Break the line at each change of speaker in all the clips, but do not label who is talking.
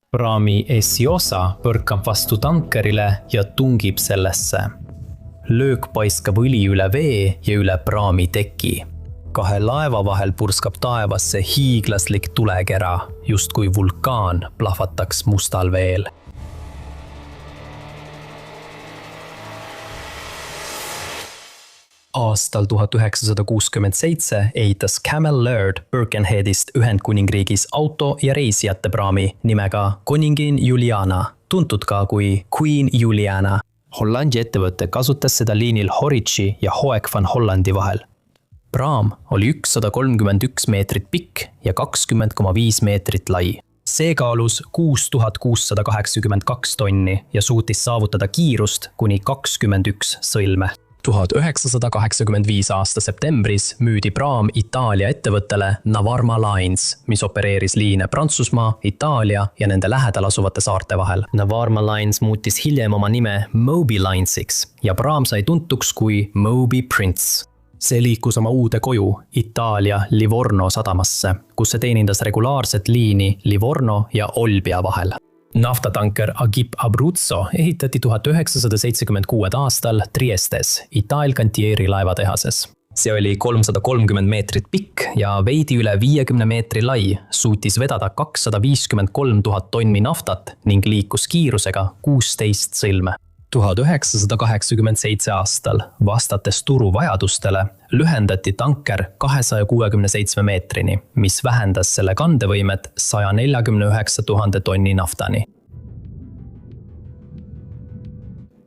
Praami esiosa põrkab vastu tankerile ja tungib sellesse. Löök paiskab õli üle vee ja üle praami teki. Kahe laeva vahel purskab taevasse hiiglaslik tulekera, justkui vulkaan plahvataks mustal veel. Aastal 1967 ehitas Camel Laird Birkenheadist Ühendkuningriigis auto- ja reisijate praami nimega Koningin Juliana, tuntud ka kui Queen Juliana. Hollandi ettevõte kasutas seda liinil Horwich ja Hoek van Hollandi vahel. Praam oli 131 meetrit pikk ja 20,5 meetrit lai. See kaalus 6682 tonni ja suutis saavutada kiirust kuni 21 sõlme. 1985 aasta septembris müüdi praam Itaalia ettevõttele Navarma Lines, mis opereeris liine Prantsusmaa, Itaalia ja nende lähedal asuvate saarte vahel. Navarma Lines muutis hiljem oma nime Moby Linesiks ja praam sai tuntuks kui Moby Prince. See liikus oma uude koju Itaalia Livorno sadamasse, kus see teenindas regulaarset liini Livorno ja Olbia vahel. Naftatanker Agip Abruzzo ehitati 1976 aastal Triestes, Italcantieri laevatehases. See oli 330 meetrit pikk ja veidi üle 50 meetri lai, suutis vedada 253 000 tonni naftat ning liikus kiirusega 16 sõlme. 1987 aastal, vastates turu vajadustele, lühendati tanker 267 meetrini, mis vähendas selle kandevõimet 149 000 tonni naftani.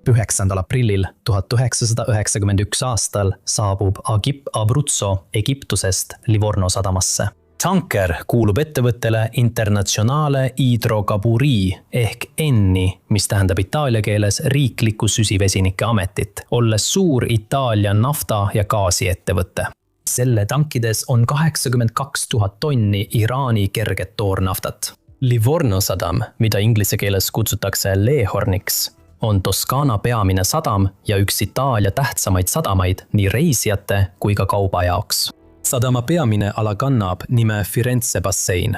9. aprillil 1991 aastal saabub Agip Abruzzo Egiptusest Livorno sadamasse. Tanker kuulub ettevõttele Internazionale Idrocarburi ehk ENI, mis tähendab itaalia keeles riiklikku süsivesinike ametit, olles suur Itaalia nafta- ja gaasiettevõte. Selle tankides on 82 000 tonni Iraani kerget toornaftat. Livorno sadam, mida inglise keeles kutsutakse Lehorniks, on Toskana peamine sadam ja üks Itaalia tähtsamaid sadamaid nii reisijate kui ka kauba jaoks. Sadama peamine ala kannab nime Firenze bassein.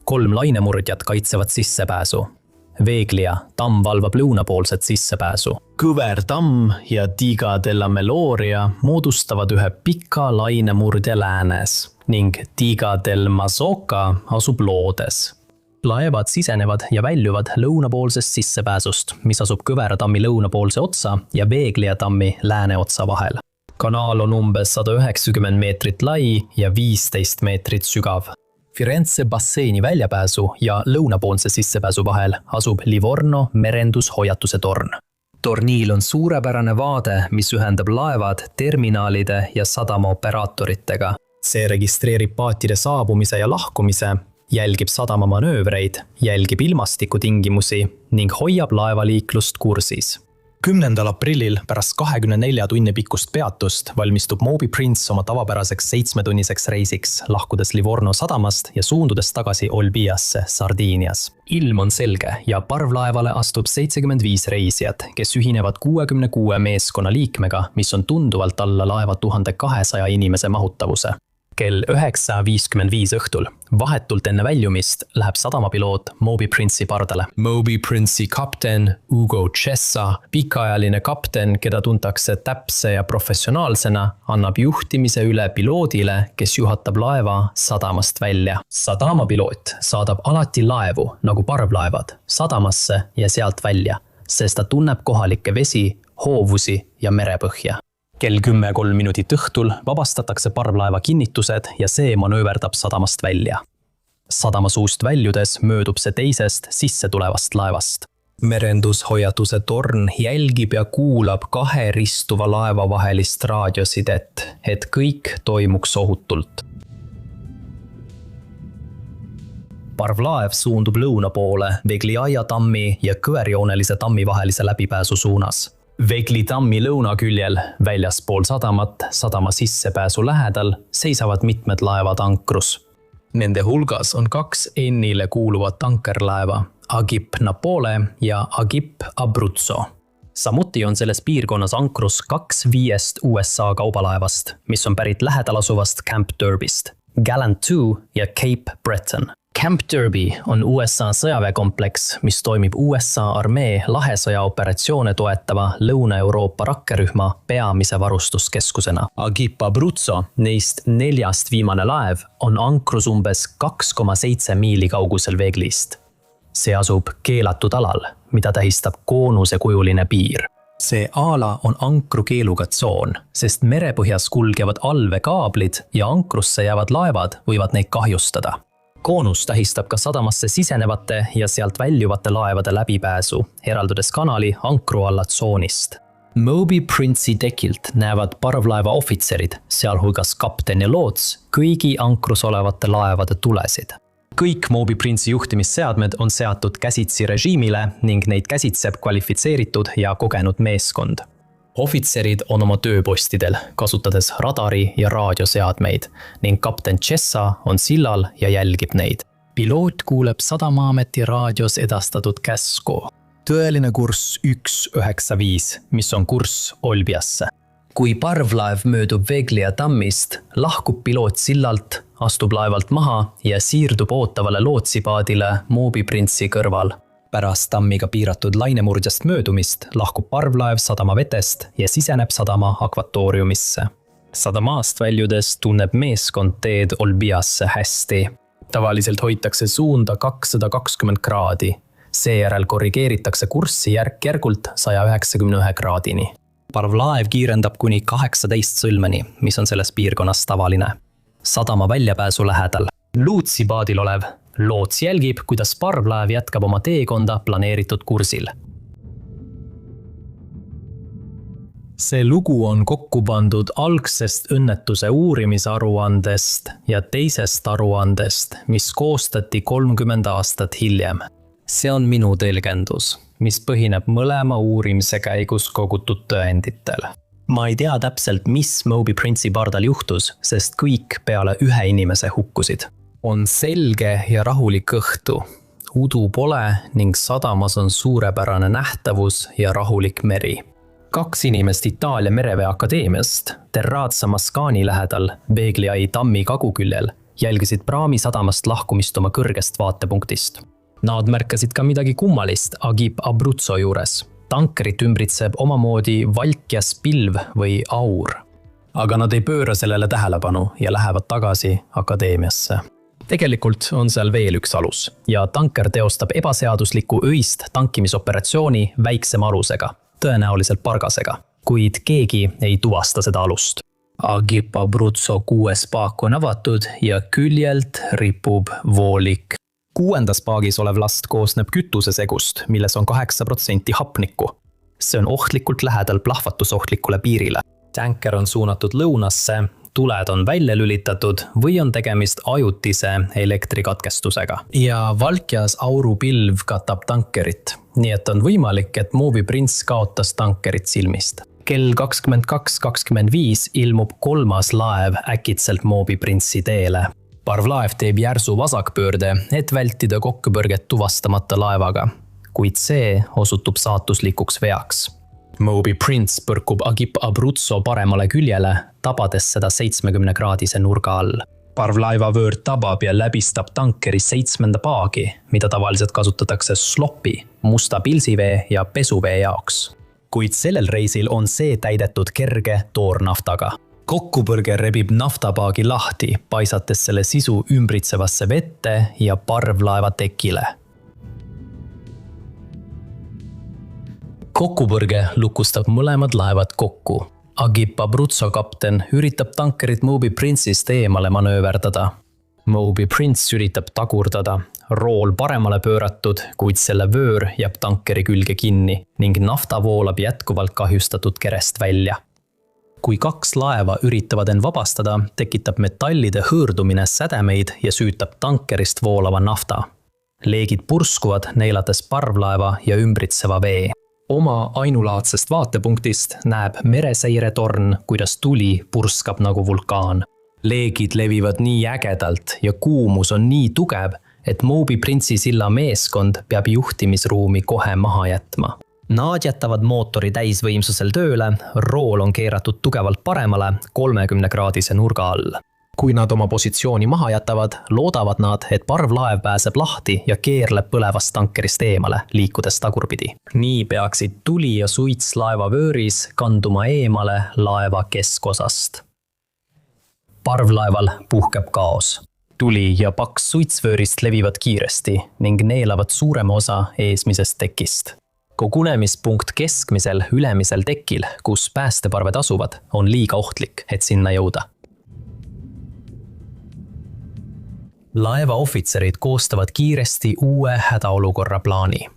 3 lainemurdjat kaitsevad sissepääsu. Veeglia tamm valvab lõunapoolset sissepääsu. Kõver tamm ja Diga della Meloria moodustavad ühe pika lainemurdja läänes ning Diga del Masoca asub loodes. Laevad sisenevad ja väljuvad lõunapoolsest sissepääsust, mis asub Kõvera tammi lõunapoolse otsa ja Veeglia tammi lääne otsa vahel. Kanaal on umbes 190 meetrit lai ja 15 meetrit sügav. Firenze basseini väljapääsu ja lõunapoolse sissepääsu vahel asub Livorno merendushoiatuse torn. Torniil on suurepärane vaade, mis ühendab laevad terminaalide ja sadama operaatoritega. See registreerib paatide saabumise ja lahkumise, jälgib sadama manöövreid, jälgib ilmastikutingimusi ning hoiab laevaliiklust kursis. 10. aprillil pärast 24 tunni pikkust peatust valmistub Moby Prince oma tavapäraseks 7-tunniseks reisiks, lahkudes Livorno sadamast ja suundudes tagasi Olbiasse, Sardiinias. Ilm on selge ja parvlaevale astub 75 reisijat, kes ühinevad 66 meeskonna liikmega, mis on tunduvalt alla laeva 1200 inimese mahutavuse. Kell 9:55 õhtul, vahetult enne väljumist, läheb sadamapiloot Moby Prince'i pardale. Moby Prince'i kapten Ugo Cessa, pikaajaline kapten, keda tuntakse täpse ja professionaalsena, annab juhtimise üle piloodile, kes juhatab laeva sadamast välja. Sadamapiloot saadab alati laevu, nagu parvlaevad, sadamasse ja sealt välja, sest ta tunneb kohalikke vesi, hoovusi ja merepõhja. Kell 10:03 minutit õhtul vabastatakse parvlaeva kinnitused ja see manööverdab sadamast välja. Sadama suust väljudes möödub see teisest sisse tulevast laevast. Merendushoiatuse torn jälgib ja kuulab 2 ristuva laeva vahelist raadiosidet, et kõik toimuks ohutult. Parvlaev suundub lõuna poole Vegliaia tammi ja kõverjoonelise tammi vahelise läbipääsu suunas. Vegli tammi lõunaküljel, väljaspool sadamat, sadama sissepääsu lähedal, seisavad mitmed laevad ankrus. Nende hulgas on 2 ENIle kuuluvat tankerlaeva, Agip Napole ja Agip Abruzzo. Samuti on selles piirkonnas ankrus 2 5 USA kaubalaevast, mis on pärit lähedal asuvast Camp Derbyst, Gallant II ja Cape Breton. Camp Derby on USA sõjaväekompleks, mis toimib USA armee lahesõjaoperatsioone toetava Lõuna-Euroopa rakkerühma peamise varustuskeskusena. Agip Abruzzo, neist 4 viimane laev, on ankrus umbes 2,7 miili kaugusel veeglist. See asub keelatud alal, mida tähistab koonusekujuline piir. See ala on ankrukeeluga tsoon, sest merepõhjas kulgevad allveekaablid ja ankrusse jäävad laevad võivad neid kahjustada. Koonus tähistab ka sadamasse sisenevate ja sealt väljuvate laevade läbipääsu, eraldades kanali ankru alla tsoonist. Moby Prince'i tekilt näevad parvlaeva ohvitserid, sealhulgas kapten ja loots, kõigi ankrus olevate laevade tulesid. Kõik Moby Prince'i juhtimisseadmed on seatud käsitsi režiimile ning neid käsitseb kvalifitseeritud ja kogenud meeskond. Ohvitserid on oma tööpostidel, kasutades radari ja raadioseadmeid ning kapten Chessa on sillal ja jälgib neid. Piloot kuuleb Sadamaameti raadios edastatud käsku. Tõeline kurss 195, mis on kurss Olbiasse. Kui parvlaev möödub Veglia tammist, lahkub piloot sillalt, astub laevalt maha ja siirdub ootavale lootsipaadile Moby Prince'i kõrval. Pärast tammiga piiratud lainemurdjast möödumist lahkub parvlaev sadama vetest ja siseneb sadama akvatooriumisse. Sadamaast väljudes tunneb meeskond teed Olbiasse hästi. Tavaliselt hoitakse suunda 220 kraadi. Seejärel korrigeeritakse kurssi järk-järgult 191 kraadini. Parvlaev kiirendab kuni 18 sõlmeni, mis on selles piirkonnas tavaline. Sadama väljapääsu lähedal. Luutsipaadil olev loots jälgib, kuidas parvlaev jätkab oma teekonda planeeritud kursil. See lugu on kokku pandud algsest õnnetuse uurimisaruandest ja teisest aruandest, mis koostati 30 aastat hiljem. See on minu tõlgendus, mis põhineb mõlema uurimise käigus kogutud tõenditel. Ma ei tea täpselt, mis Moby Prince'i pardal juhtus, sest kõik peale ühe inimese hukkusid. On selge ja rahulik õhtu. Udu pole ning sadamas on suurepärane nähtavus ja rahulik meri. 2 inimest Itaalia Merevee Akadeemiast, Terrazza Mascani lähedal, Vegliai tammi kaguküljel, jälgisid praami sadamast lahkumist oma kõrgest vaatepunktist. Nad märkasid ka midagi kummalist Agip Abruzzo juures. Tankerit ümbritseb omamoodi valkjas pilv või aur. Aga nad ei pööra sellele tähelepanu ja lähevad tagasi akadeemiasse. Tegelikult on seal veel üks alus ja tanker teostab ebaseaduslikku öist tankimisoperatsiooni väiksema alusega, tõenäoliselt pargasega, kuid keegi ei tuvasta seda alust. Agip Abruzzo 6 paak on avatud ja küljelt ripub voolik. 6. paagis olev last koosneb kütusesegust, milles on 8% hapnikku. See on ohtlikult lähedal plahvatusohtlikule piirile. Tanker on suunatud lõunasse, tuled on välja lülitatud või on tegemist ajutise elektrikatkestusega. Ja valkjas aurupilv katab tankerit, nii et on võimalik, et Moby Prince kaotas tankerit silmist. Kell 22.25 ilmub 3. laev äkitselt Moby Prince'i teele. Parvlaev teeb järsu vasakpöörde, et vältida kokkupõrget tuvastamata laevaga, kuid see osutub saatuslikuks veaks. Moby Prince põrkub Agip Abruzzo paremale küljele, tabades seda 70-kraadise nurga all. Parvlaeva vöör tabab ja läbistab tankeri 7. paagi, mida tavaliselt kasutatakse slopi, musta pilsivee ja pesuvee jaoks. Kuid sellel reisil on see täidetud kerge toornaftaga. Kokkupõrge rebib naftapaagi lahti, paisates selle sisu ümbritsevasse vette ja parvlaeva tekile. Kokkupõrge lukustab mõlemad laevad kokku. Agip Abruzzo kapten üritab tankerit Moby Prince'ist eemale manööverdada. Moby Prince üritab tagurdada, rool paremale pööratud, kuid selle vöör jääb tankeri külge kinni ning nafta voolab jätkuvalt kahjustatud kerest välja. Kui 2 laeva üritavad end vabastada, tekitab metallide hõõrdumine sädemeid ja süütab tankerist voolava nafta. Leegid purskuvad, neelates parvlaeva ja ümbritseva vee. Oma ainulaadsest vaatepunktist näeb mereseiretorn, kuidas tuli purskab nagu vulkaan. Leegid levivad nii ägedalt ja kuumus on nii tugev, et Moby Prince'i silla meeskond peab juhtimisruumi kohe maha jätma. Nad jätavad mootori täisvõimsusel tööle, rool on keeratud tugevalt paremale 30-kraadise nurga all. Kui nad oma positsiooni maha jätavad, loodavad nad, et parvlaev pääseb lahti ja keerleb põlevast tankerist eemale, liikudes tagurpidi. Nii peaksid tuli ja suits laeva vööris kanduma eemale laeva keskosast. Parvlaeval puhkeb kaos. Tuli ja paks suitsvöörist levivad kiiresti ning neelavad suurema osa eesmisest tekist. Kogunemispunkt keskmisel ülemisel tekil, kus päästeparved asuvad, on liiga ohtlik, et sinna jõuda. Laeva ohvitserid koostavad kiiresti uue hädaolukorra plaani.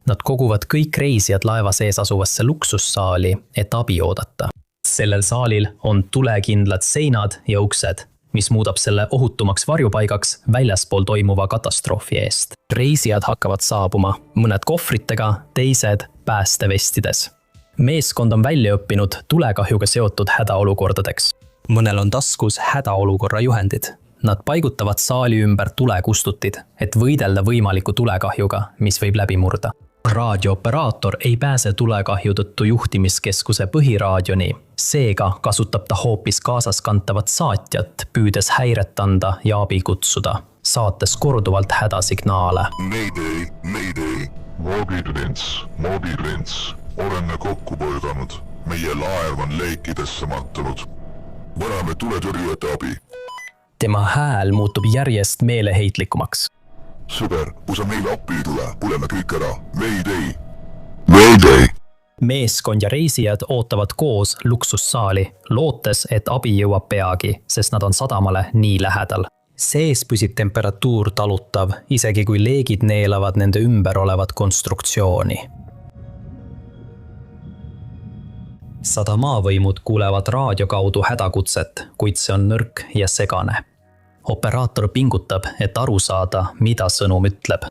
Nad koguvad kõik reisijad laeva sees asuvasse luksussaali, et abi oodata. Sellel saalil on tulekindlad seinad ja uksed, mis muudab selle ohutumaks varjupaigaks väljaspool toimuva katastroofi eest. Reisijad hakkavad saabuma, mõned kohvritega, teised päästevestides. Meeskond on välja õppinud tulekahjuga seotud hädaolukordadeks. Mõnel on taskus hädaolukorra juhendid. Nad paigutavad saali ümber tulekustutid, et võidelda võimaliku tulekahjuga, mis võib läbi murda. Raadiooperaator ei pääse tulekahju tõttu juhtimiskeskuse põhiraadioni, seega kasutab ta hoopis kaasas kantavat saatjat, püüdes häiret anda ja abi kutsuda, saates korduvalt hädasignaale.
Mayday, mobiilents, oleme kokku põõdanud. Meie laev on leekidesse mattunud. Vajame tuletõrjujate abi.
Tema hääl muutub järjest meeleheitlikumaks.
Sõber, kui sa meile appi ei tule, põleme kõik ära. Mayday!
Meeskond ja reisijad ootavad koos luksussaali, lootes, et abi jõuab peagi, sest nad on sadamale nii lähedal. Sees püsib temperatuur talutav, isegi kui leegid neelavad nende ümber olevat konstruktsiooni. Sadamaavõimud kuulevad raadio kaudu hädakutset, kuid see on nõrk ja segane. Operaator pingutab, et aru saada, mida sõnum ütleb.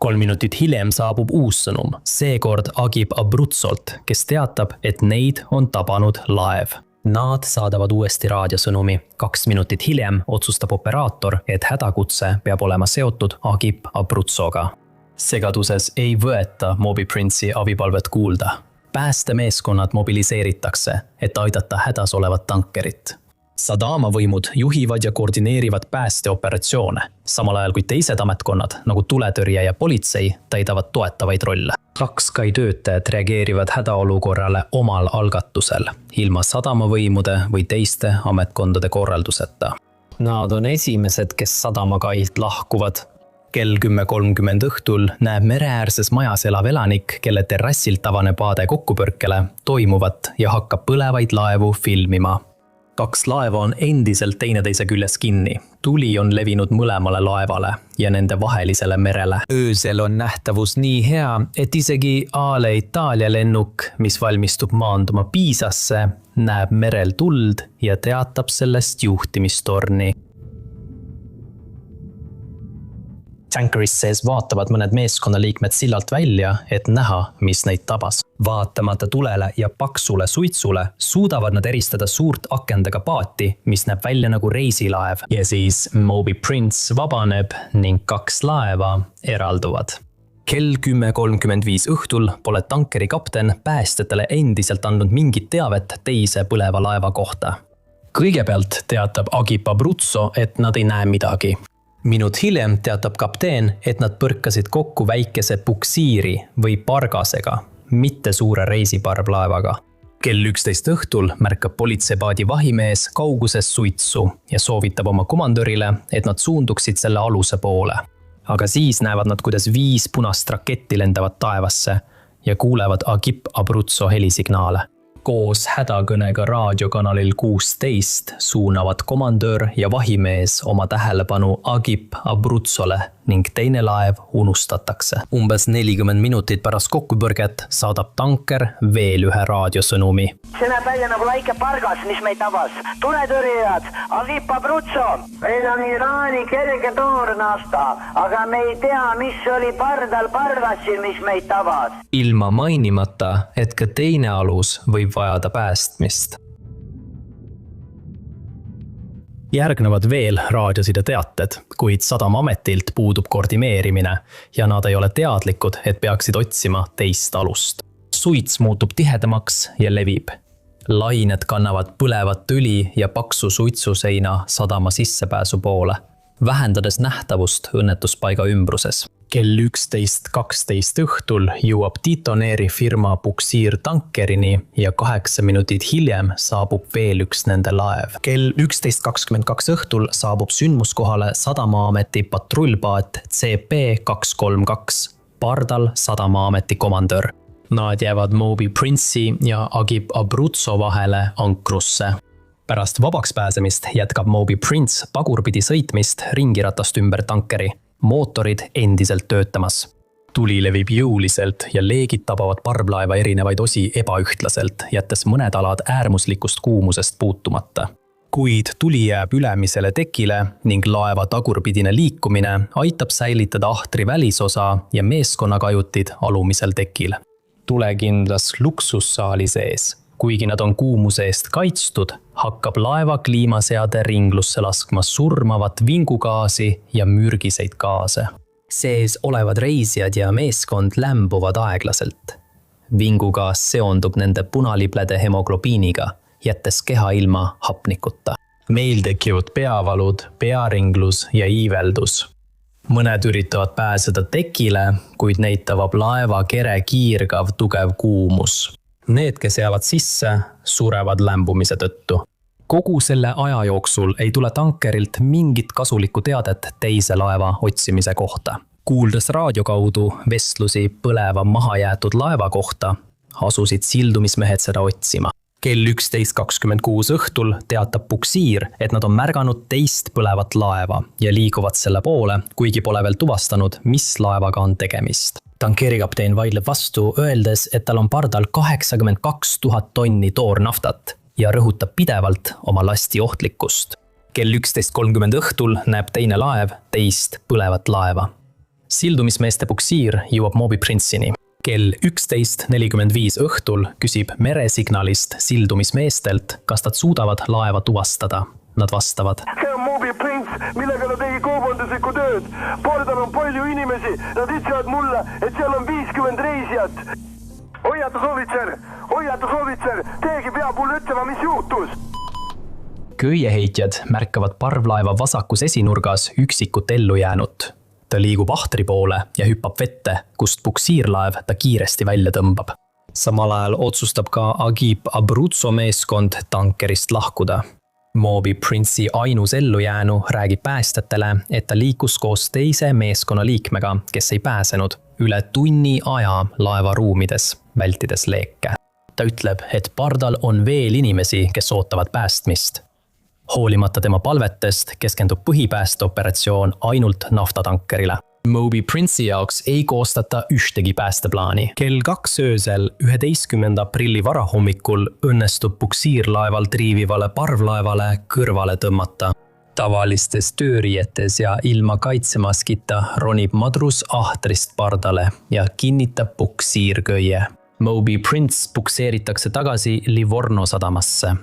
3 minutit hiljem saabub uus sõnum, seekord Agip Abruzzolt, kes teatab, et neid on tabanud laev. Nad saadavad uuesti raadiosõnumi. 2 minutit hiljem otsustab operaator, et hädakutse peab olema seotud Agip Abruzzoga. Segaduses ei võeta Moby Prince'i abipalvet kuulda. Päästemeeskonnad mobiliseeritakse, et aidata hädas olevat tankerit. Sadamavõimud juhivad ja koordineerivad päästeoperatsioone, samal ajal kui teised ametkonnad, nagu tuletõrje ja politsei, täidavad toetavaid rolle. 2 kai töötajad reageerivad hädaolukorrale omal algatusel, ilma sadamavõimude või teiste ametkondade korralduseta. Nad on esimesed, kes sadamakailt lahkuvad. Kell 10:30 õhtul näeb mereäärses majas elav elanik, kelle terrassilt avaneb vaade kokkupõrkele, toimuvat ja hakkab põlevaid laevu filmima. 2 laeva on endiselt teineteise küljes kinni. Tuli on levinud mõlemale laevale ja nende vahelisele merele. Öösel on nähtavus nii hea, et isegi Aale Itaalia lennuk, mis valmistub maanduma Piisasse, näeb merel tuld ja teatab sellest juhtimistorni. Tankeris sees vaatavad mõned meeskonnaliikmed sillalt välja, et näha, mis neid tabas. Vaatamata tulele ja paksule suitsule suudavad nad eristada suurt akendega paati, mis näeb välja nagu reisilaev. Ja siis Moby Prince vabaneb ning 2 laeva eralduvad. Kell 10:35 õhtul pole tankeri kapten päästjatele endiselt andnud mingit teavet teise põleva laeva kohta. Kõigepealt teatab Agip Abruzzo, et nad ei näe midagi. Minut hiljem teatab kapteen, et nad põrkasid kokku väikese puksiiri või pargasega, mitte suure reisiparvlaevaga. Kell 11 õhtul märkab politseipaadi vahimees kauguses suitsu ja soovitab oma komandörile, et nad suunduksid selle aluse poole. Aga siis näevad nad, kuidas 5 punast raketti lendavad taevasse ja kuulevad Agip Abruzzo helisignaale. Koos hädakõnega raadiokanalil 16 suunavad komandöör ja vahimees oma tähelepanu Agip Abruzzole ning teine laev unustatakse. Umbes 40 minutit pärast kokkupõrget saadab tanker veel ühe raadiosõnumi.
See näeb välja nagu väike pargas, mis meid tabas. Tuletõrjujad, Agip Abruzzo. Meil on Iraani kerge toornafta, aga me ei tea, mis oli pardal parvassil, mis meid tabas.
Ilma mainimata, et ka teine alus võib vajada päästmist. Järgnevad veel raadioside teated, kuid sadamaametilt puudub koordineerimine ja nad ei ole teadlikud, et peaksid otsima teist alust. Suits muutub tihedamaks ja levib. Lained kannavad põlevat tüli ja paksu suitsuseina sadama sissepääsu poole, vähendades nähtavust õnnetuspaiga ümbruses. Kell 11:12 õhtul jõuab Titoneeri firma Buksiir tankerini ja 8 minutit hiljem saabub veel üks nende laev. Kell 11:22 õhtul saabub sündmuskohale Sadamaameti patrullpaat CP232, pardal Sadamaameti komandör. Nad jäävad Moby Prince'i ja Agip Abruzzo vahele ankrusse. Pärast vabaks pääsemist jätkab Moby Prince pagurpidi sõitmist ringiratast ümber tankeri, mootorid endiselt töötamas. Tuli levib jõuliselt ja leegid tabavad parvlaeva erinevaid osi ebaühtlaselt, jättes mõned alad äärmuslikust kuumusest puutumata. Kuid tuli jääb ülemisele tekile ning laeva tagurpidine liikumine aitab säilitada ahtri välisosa ja meeskonnakajutid alumisel tekil. Tulekindlas luksussaali sees, kuigi nad on kuumuse eest kaitstud, hakkab laeva kliimaseade ringlusse laskma surmavat vingugaasi ja mürgiseid gaase. Sees olevad reisijad ja meeskond lämbuvad aeglaselt. Vingugaas seondub nende punaliblede hemoglobiiniga, jättes keha ilma hapnikuta. Meil tekivad peavalud, pearinglus ja iiveldus. Mõned üritavad pääseda tekile, kuid neid tabab laeva kere kiirgav tugev kuumus. Need, kes jäävad sisse, surevad lämbumise tõttu. Kogu selle aja jooksul ei tule tankerilt mingit kasulikku teadet teise laeva otsimise kohta. Kuuldes raadio kaudu vestlusi põleva mahajäetud laeva kohta, asusid sildumismehed seda otsima. Kell 11:26 õhtul teatab Buksiir, et nad on märganud teist põlevat laeva ja liiguvad selle poole, kuigi pole veel tuvastanud, mis laevaga on tegemist. Tankerikaptein vaidleb vastu, öeldes, et tal on pardal 82 000 tonni toornaftat ja rõhutab pidevalt oma lasti ohtlikkust. Kell 11:30 õhtul näeb teine laev teist põlevat laeva. Sildumismeeste Buksiir jõuab Moby Prince'ini. Kell 11:45 õhtul küsib meresignalist sildumismeestelt, kas nad suudavad laeva tuvastada. Nad vastavad.
See on Moby Prince, millega ta tegi kaubanduslikku tööd. Pardal on palju inimesi. Nad ütlevad mulle, et seal on 50 reisijat. Hoiatusohvitser, keegi peab mulle ütlema, mis juhtus.
Köieheitjad märkavad parvlaeva vasakus esinurgas üksikut ellujäänut. Ta liigub ahtri poole ja hüppab vette, kust Buksiirlaev ta kiiresti välja tõmbab. Samal ajal otsustab ka Agip Abruzzo meeskond tankerist lahkuda. Moby Prince'i ainus ellujäänu räägib päästjatele, et ta liikus koos teise meeskonna liikmega, kes ei pääsenud, üle tunni aja laeva ruumides, vältides leeke. Ta ütleb, et pardal on veel inimesi, kes ootavad päästmist. Hoolimata tema palvetest keskendub põhipäästeoperatsioon ainult naftatankerile. Moby Prince'i jaoks ei koostata ühtegi päästeplaani. Kell 2 öösel 11. aprilli varahommikul õnnestub Buksiirlaevalt riivivale parvlaevale kõrvale tõmmata. Tavalistes tööriietes ja ilma kaitsemaskita ronib madrus ahtrist pardale ja kinnitab Buksiirköie. Moby Prince bukseeritakse tagasi Livorno sadamasse.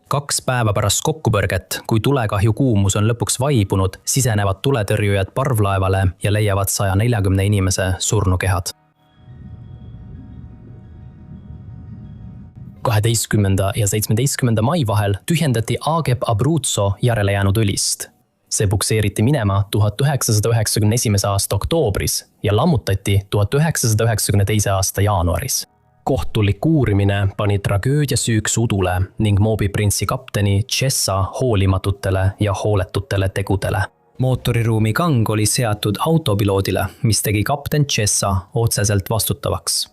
2 päeva pärast kokkupõrget, kui tulekahju kuumus on lõpuks vaibunud, sisenevad tuletõrjujad parvlaevale ja leiavad 140 inimese surnukehad. 12. ja 17. mai vahel tühjendati Agip Abruzzo järele jäänud õlist. See bukseeriti minema 1991. aasta oktoobris ja lammutati 1992. aasta jaanuaris. Kohtulik uurimine pani tragöödia süüks udule ning Moby Prince'i kapteni Chessa hoolimatutele ja hooletutele tegudele. Mootoriruumi kang oli seatud autopiloodile, mis tegi kapten Chessa otseselt vastutavaks.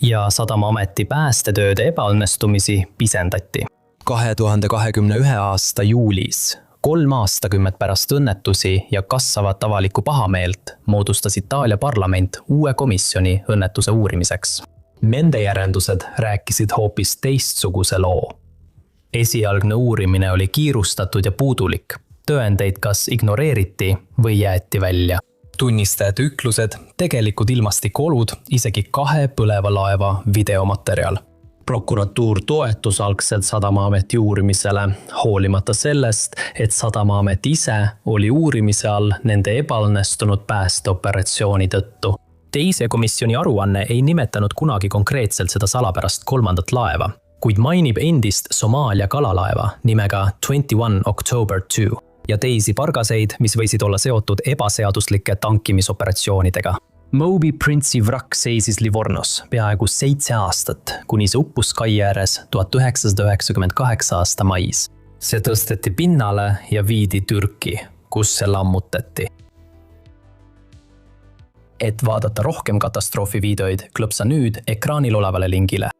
Ja Sadamaameti päästetööde ebaõnnestumisi pisendati. 2021. aasta juulis, 3 aastakümmet pärast õnnetusi ja kasvavat avalikku pahameelt, moodustas Itaalia parlament uue komisjoni õnnetuse uurimiseks. Nende järeldused rääkisid hoopis teistsuguse loo. Esialgne uurimine oli kiirustatud ja puudulik. Tõendeid kas ignoreeriti või jäeti välja. Tunnistajate ütlused, tegelikud ilmastikuolud, isegi 2 põleva laeva videomaterjal. Prokuratuur toetus algselt Sadamaameti uurimisele, hoolimata sellest, et Sadamaamet ise oli uurimise all nende ebaõnnestunud päästeoperatsiooni tõttu. Teise komisjoni aruanne ei nimetanud kunagi konkreetselt seda salapärast 3. laeva. kuid mainib endist Somaalia kalalaeva nimega 21 October 2 ja teisi pargaseid, mis võisid olla seotud ebaseaduslike tankimisoperatsioonidega. Moby Prince'i vrakk seisis Livornos peaaegu 7 aastat, kuni see uppus kai ääres 1998 aasta mais. See tõsteti pinnale ja viidi Türki, kus see lammutati. Et vaadata rohkem katastroofivideoid, klõpsa nüüd ekraanil olevale lingile.